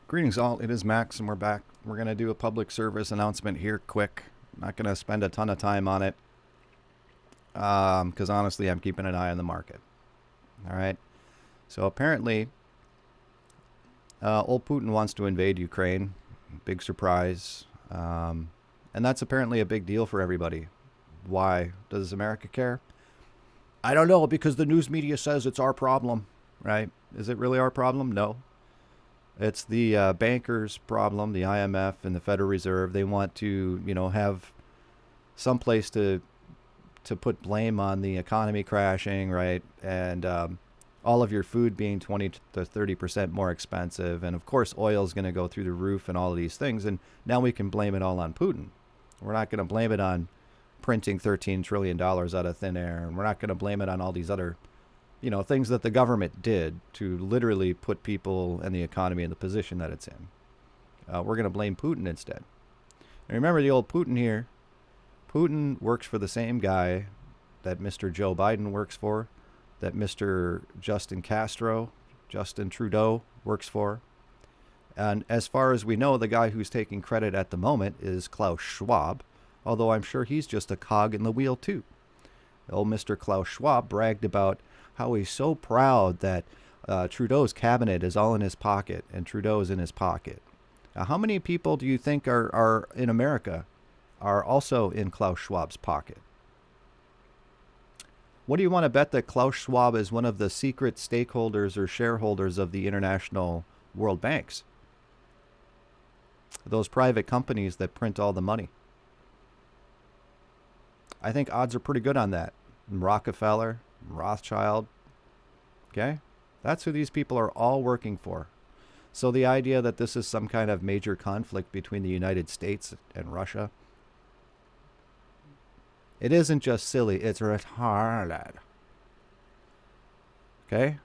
Greetings all, it is Max and we're back. We're going to do a public service announcement here quick. I'm not going to spend a ton of time on it because honestly I'm keeping an eye on the market. Alright, so apparently old Putin wants to invade Ukraine. Big surprise. And that's apparently a big deal for everybody. Why? Does America care? I don't know, because the news media says it's our problem, right? Is it really our problem? No. It's the bankers' problem, the IMF and the Federal Reserve. They want to, have some place to put blame on the economy crashing, right? And all of your food being 20 to 30% more expensive. And of course, oil is going to go through the roof and all of these things. And now we can blame it all on Putin. We're not going to blame it on printing $13 trillion out of thin air. And we're not going to blame it on all these other things that the government did to literally put people and the economy in the position that it's in. We're going to blame Putin instead. And remember the old Putin here. Putin works for the same guy that Mr. Joe Biden works for, that Mr. Justin Trudeau works for. And as far as we know, the guy who's taking credit at the moment is Klaus Schwab, although I'm sure he's just a cog in the wheel too. Old Mr. Klaus Schwab bragged about how he's so proud that Trudeau's cabinet is all in his pocket and Trudeau's in his pocket. Now, how many people do you think are in America are also in Klaus Schwab's pocket? What do you want to bet that Klaus Schwab is one of the secret stakeholders or shareholders of the international world banks? Those private companies that print all the money. I think odds are pretty good on that. Rockefeller, Rothschild. Okay? That's who these people are all working for. So the idea that this is some kind of major conflict between the United States and Russia, it isn't just silly, it's retarded. Okay?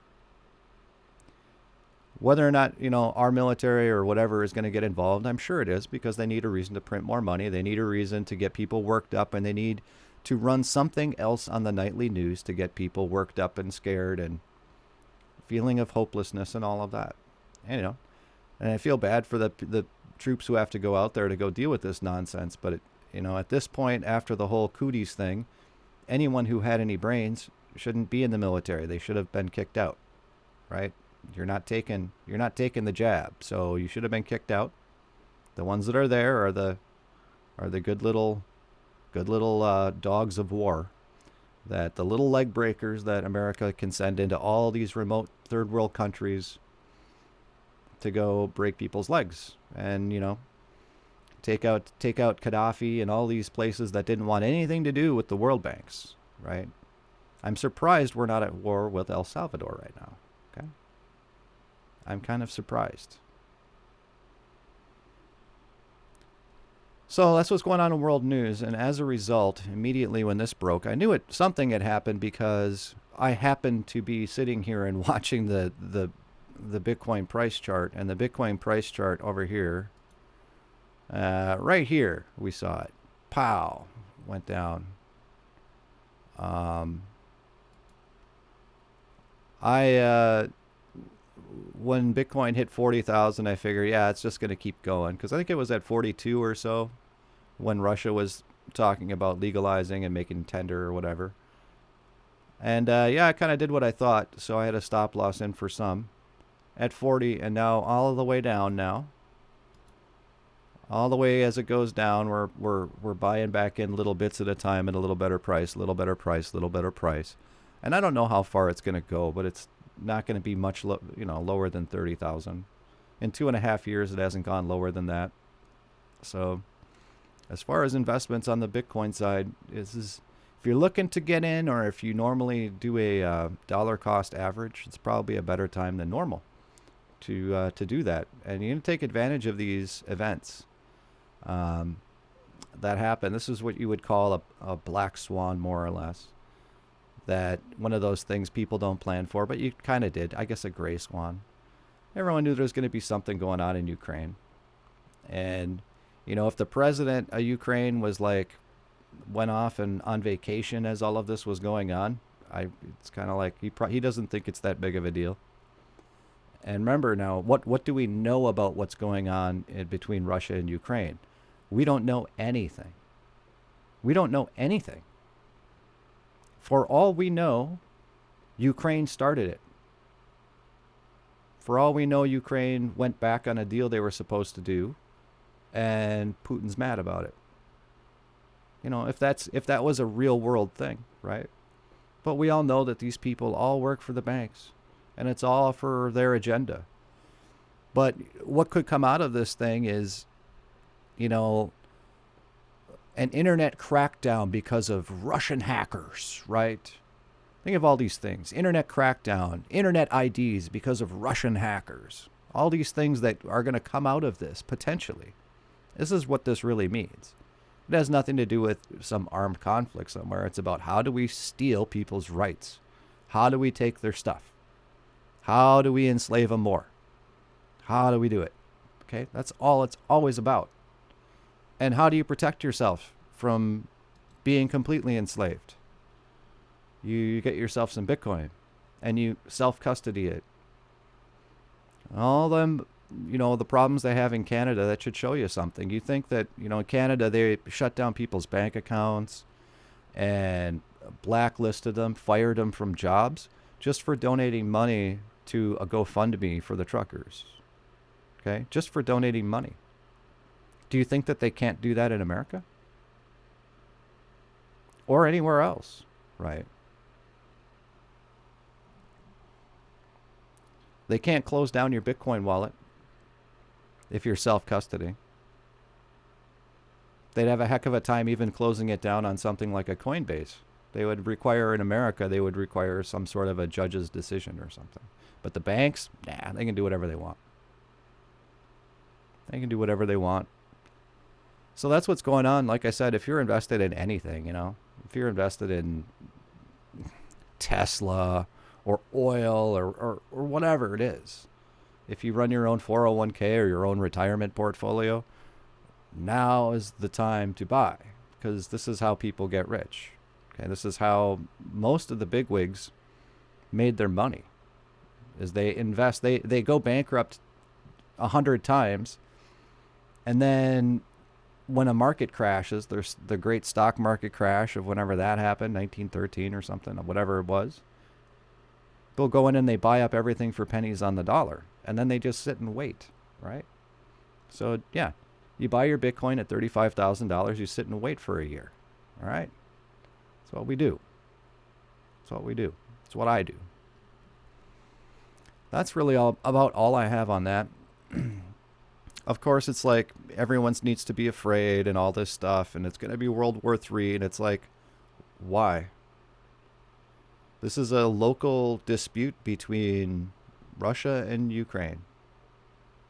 Whether or not, our military or whatever is going to get involved, I'm sure it is, because they need a reason to print more money. They need a reason to get people worked up, and they need to run something else on the nightly news to get people worked up and scared and feeling of hopelessness and all of that. And, and I feel bad for the troops who have to go out there to go deal with this nonsense. But, at this point, after the whole cooties thing, anyone who had any brains shouldn't be in the military. They should have been kicked out, right? You're not taking the jab, so you should have been kicked out. The ones that are there are the good little dogs of war, that the little leg breakers that America can send into all these remote third world countries to go break people's legs and take out Gaddafi and all these places that didn't want anything to do with the world banks, right? I'm surprised we're not at war with El Salvador right now. Okay, I'm kind of surprised. So that's what's going on in world news, and as a result, immediately when this broke, I knew something had happened because I happened to be sitting here and watching the Bitcoin price chart, and the Bitcoin price chart over here, right here, we saw it. Pow, went down. When Bitcoin hit 40,000, I figured, yeah, it's just going to keep going, because I think it was at 42 or so when Russia was talking about legalizing and making tender or whatever. And yeah, I kind of did what I thought, so I had a stop loss in for some at 40, and now all the way down now. All the way as it goes down, we're buying back in little bits at a time at a little better price, little better price, little better price. And I don't know how far it's going to go, but it's not going to be much lower than 30,000. In 2.5 years, it hasn't gone lower than that. So as far as investments on the Bitcoin side, if you're looking to get in, or if you normally do a dollar cost average, it's probably a better time than normal to do that. And you're going to take advantage of these events that happen. This is what you would call a black swan, more or less. That one of those things people don't plan for, but you kind of did. I guess a gray swan. Everyone knew there was going to be something going on in Ukraine. And, if the president of Ukraine was went off and on vacation as all of this was going on, it's kind of like he doesn't think it's that big of a deal. And remember now, what do we know about what's going on between Russia and Ukraine? We don't know anything. We don't know anything. For all we know, Ukraine started it. For all we know, Ukraine went back on a deal they were supposed to do, and Putin's mad about it. You know, if that was a real world thing, right? But we all know that these people all work for the banks, and it's all for their agenda. But what could come out of this thing is, you know, an internet crackdown because of Russian hackers, right? Think of all these things. Internet crackdown, internet IDs because of Russian hackers. All these things that are going to come out of this, potentially. This is what this really means. It has nothing to do with some armed conflict somewhere. It's about how do we steal people's rights? How do we take their stuff? How do we enslave them more? How do we do it? Okay, that's all it's always about. And how do you protect yourself from being completely enslaved? You get yourself some Bitcoin and you self-custody it. All them, you know, the problems they have in Canada, that should show you something. You think that, you know, in Canada, they shut down people's bank accounts and blacklisted them, fired them from jobs just for donating money to a GoFundMe for the truckers. Okay? Just for donating money. Do you think that they can't do that in America? Or anywhere else, right? They can't close down your Bitcoin wallet if you're self-custody. They'd have a heck of a time even closing it down on something like a Coinbase. They would require, in America, they would require some sort of a judge's decision or something. But the banks, nah, they can do whatever they want. They can do whatever they want. So that's what's going on. Like I said, if you're invested in anything, you know, if you're invested in Tesla or oil or whatever it is, if you run your own 401k or your own retirement portfolio, now is the time to buy, because this is how people get rich. Okay, this is how most of the bigwigs made their money, is they invest, they go bankrupt 100 times, and then when a market crashes, there's the great stock market crash of whenever that happened, 1913 or something, whatever it was. They'll go in and they buy up everything for pennies on the dollar, and then they just sit and wait, right? So yeah, you buy your Bitcoin at $35,000, you sit and wait for a year, all right? That's what we do. That's what we do. That's what I do. That's really about all I have on that. Of course, it's like everyone needs to be afraid and all this stuff, and it's going to be World War III, and it's like, why? This is a local dispute between Russia and Ukraine.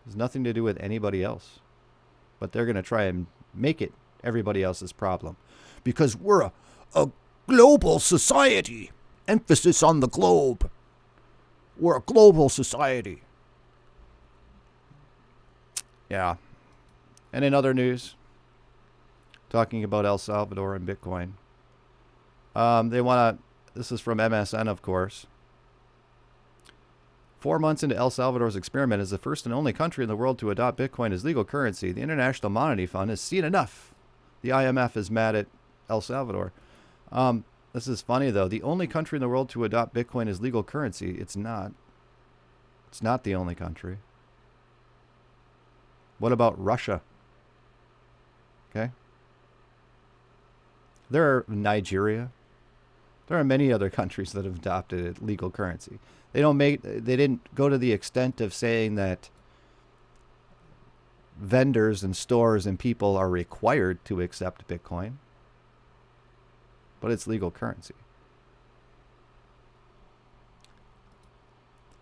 It has nothing to do with anybody else. But they're going to try and make it everybody else's problem. Because we're a global society. Emphasis on the globe. We're a global society. Yeah. And in other news, talking about El Salvador and Bitcoin, they want to, this is from MSN, of course. 4 months into El Salvador's experiment as the first and only country in the world to adopt Bitcoin as legal currency, the International Monetary Fund has seen enough. The IMF is mad at El Salvador. This is funny, though. The only country in the world to adopt Bitcoin as legal currency, it's not. It's not the only country. What about Russia? Okay. There are Nigeria. There are many other countries that have adopted legal currency. They didn't go to the extent of saying that vendors and stores and people are required to accept Bitcoin, but it's legal currency.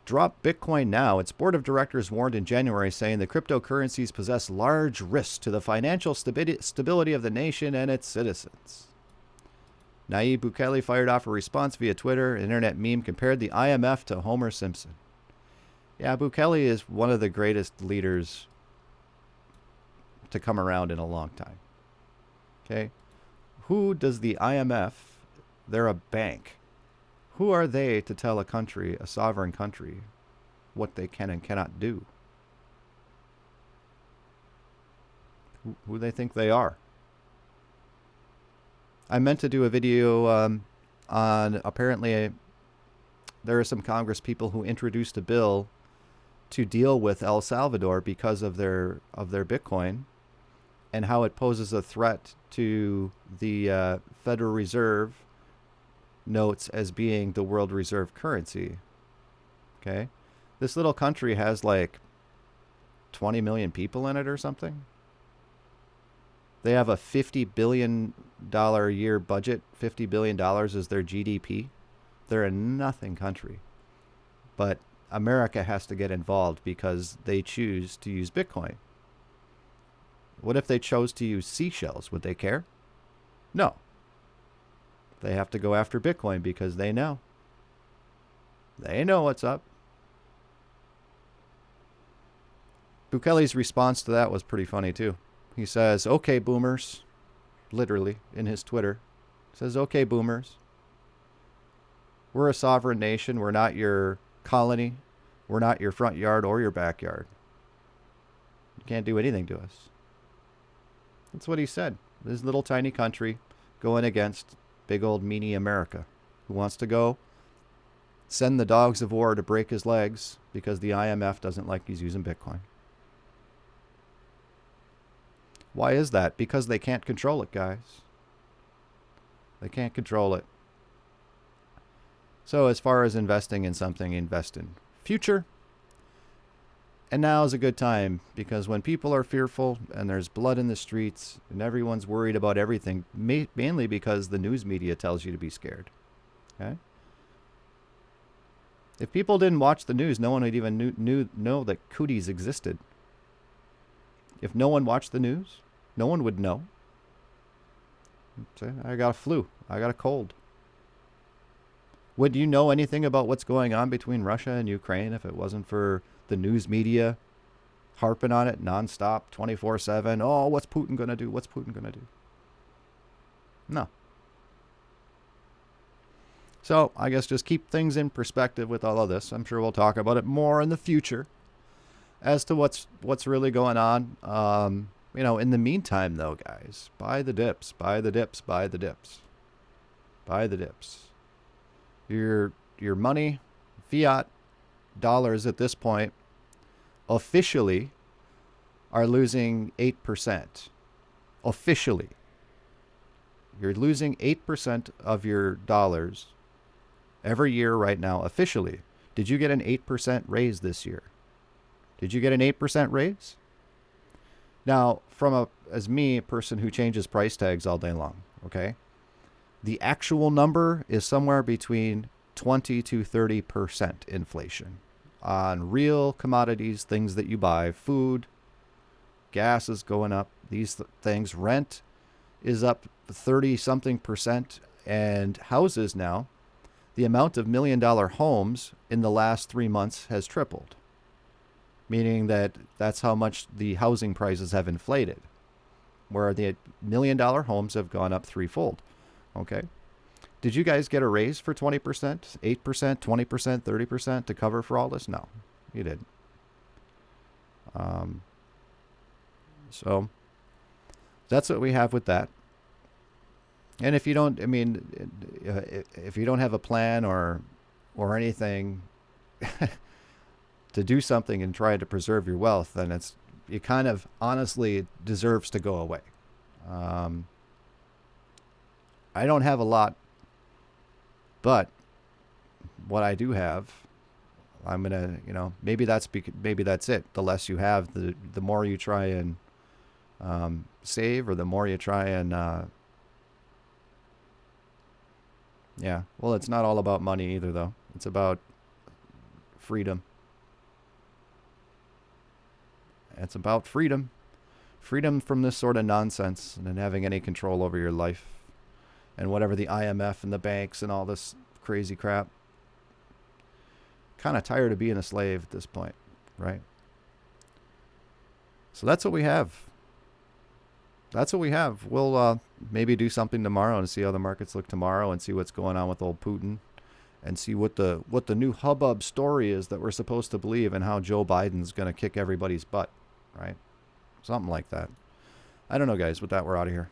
Drop Bitcoin now. Its board of directors warned in January, saying the cryptocurrencies possess large risks to the financial stability of the nation and its citizens. Nayib Bukele fired off a response via Twitter. An internet meme compared the IMF to Homer Simpson. Yeah, Bukele is one of the greatest leaders to come around in a long time. Okay? Who does the IMF, they're a bank. Who are they to tell a country, a sovereign country, what they can and cannot do. Who they think they are. I meant to do a video on apparently there are some Congress people who introduced a bill to deal with El Salvador because of their Bitcoin and how it poses a threat to the Federal Reserve notes as being the world reserve currency. Okay? This little country has like 20 million people in it or something. They have a $50 billion a year budget. $50 billion is their GDP. They're a nothing country. But America has to get involved because they choose to use Bitcoin. What if they chose to use seashells? Would they care? No. They have to go after Bitcoin because they know. They know what's up. Bukele's response to that was pretty funny too. He says, okay, boomers, literally in his Twitter, says, okay, boomers, we're a sovereign nation. We're not your colony. We're not your front yard or your backyard. You can't do anything to us. That's what he said. This little tiny country going against big old meanie America, who wants to go send the dogs of war to break his legs because the IMF doesn't like he's using Bitcoin. Why is that? Because they can't control it, guys. They can't control it. So as far as investing in something, invest in future. And now is a good time because when people are fearful and there's blood in the streets and everyone's worried about everything, mainly because the news media tells you to be scared. Okay? If people didn't watch the news, no one would even know that cooties existed. If no one watched the news, no one would know. Say, I got a flu. I got a cold. Would you know anything about what's going on between Russia and Ukraine if it wasn't for the news media harping on it nonstop, 24/7? Oh, what's Putin going to do? What's Putin going to do? No. So I guess just keep things in perspective with all of this. I'm sure we'll talk about it more in the future as to what's really going on. In the meantime, though, guys, buy the dips, buy the dips, buy the dips, buy the dips. Your money, fiat dollars at this point, officially are losing 8%. Officially. You're losing 8% of your dollars every year right now, officially. Did you get an 8% raise this year? Did you get an 8% raise? Now, as me, a person who changes price tags all day long, okay? The actual number is somewhere between 20 to 30% inflation on real commodities, things that you buy, food, gas is going up, these things, rent is up 30-something%, and houses now, the amount of $1 million homes in the last 3 months has tripled. Meaning that's how much the housing prices have inflated, where the $1 million homes have gone up threefold. Okay. Did you guys get a raise for 20%, 8%, 20%, 30% to cover for all this? No, you didn't. So that's what we have with that. And if you don't, if you don't have a plan or anything to do something and try to preserve your wealth, then it kind of honestly deserves to go away. I don't have a lot, but what I do have, I'm gonna, maybe that's it. The less you have, the more you try and save, or the more you try and well, it's not all about money either, though. It's about freedom. It's about freedom. Freedom from this sort of nonsense and having any control over your life and whatever the IMF and the banks and all this crazy crap. Kind of tired of being a slave at this point, right? So that's what we have. That's what we have. We'll maybe do something tomorrow and see how the markets look tomorrow and see what's going on with old Putin and see what the new hubbub story is that we're supposed to believe, and how Joe Biden's going to kick everybody's butt, right? Something like that. I don't know, guys. With that, we're out of here.